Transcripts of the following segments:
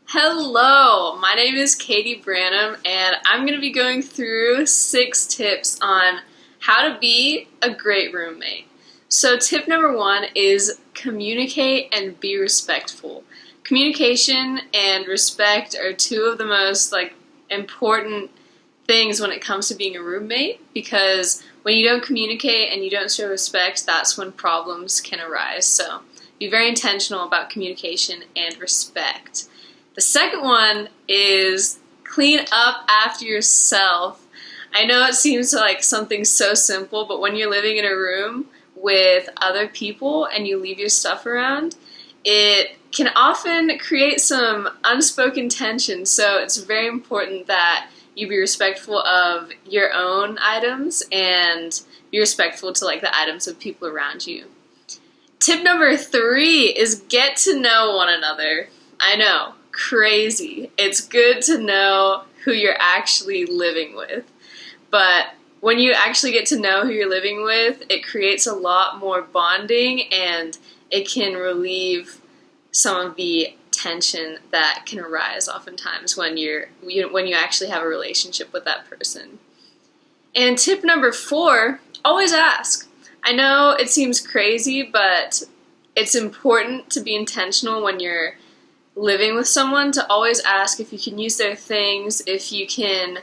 Hello, my name is Katie Branham, and I'm going to be going through 6 tips on how to be a great roommate. So tip number 1 is communicate and be respectful. Communication and respect are two of the most important things when it comes to being a roommate, because when you don't communicate and you don't show respect, that's when problems can arise. So be very intentional about communication and respect. The second one is clean up after yourself. I know it seems like something so simple, but when you're living in a room with other people and you leave your stuff around, it can often create some unspoken tension. So it's very important that you be respectful of your own items and be respectful to the items of people around you. Tip number 3 is get to know one another. I know. Crazy. It's good to know who you're actually living with. But when you actually get to know who you're living with, it creates a lot more bonding and it can relieve some of the tension that can arise oftentimes when you actually have a relationship with that person. And tip number 4, always ask. I know it seems crazy, but it's important to be intentional when you're living with someone to always ask if you can use their things, if you can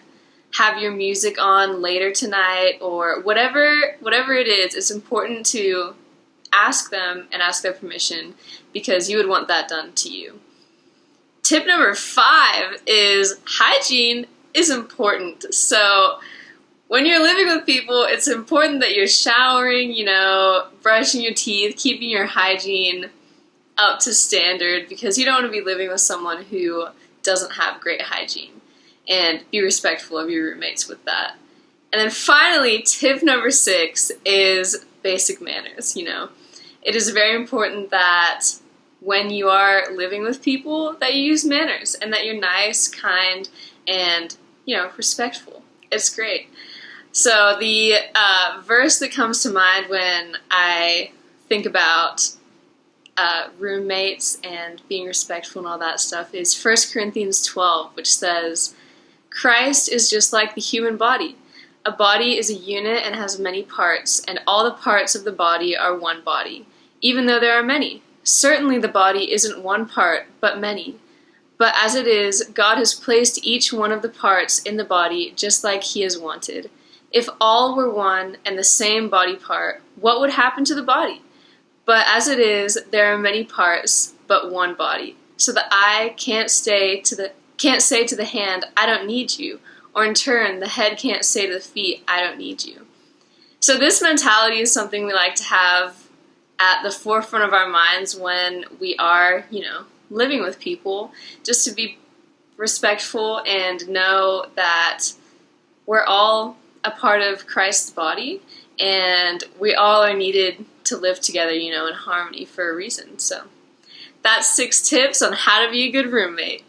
have your music on later tonight, or whatever it is. It's important to ask them and ask their permission because you would want that done to you. Tip number 5 is hygiene is important. So when you're living with people, it's important that you're showering, brushing your teeth, keeping your hygiene up to standard, because you don't want to be living with someone who doesn't have great hygiene, and be respectful of your roommates with that. And then finally, tip number 6 is basic manners. It is very important that when you are living with people that you use manners and that you're nice, kind, and respectful. It's great. So the verse that comes to mind when I think about roommates and being respectful and all that stuff is 1 Corinthians 12, which says, Christ is just like the human body. A body is a unit and has many parts, and all the parts of the body are one body, even though there are many. Certainly the body isn't one part, but many. But as it is, God has placed each one of the parts in the body just like He has wanted. If all were one and the same body part, what would happen to the body? But as it is, there are many parts, but one body. So the eye can't say to the hand, I don't need you. Or in turn, the head can't say to the feet, I don't need you. So this mentality is something we like to have at the forefront of our minds when we are, living with people, just to be respectful and know that we're all a part of Christ's body, and we all are needed to live together, in harmony for a reason. So that's 6 tips on how to be a good roommate.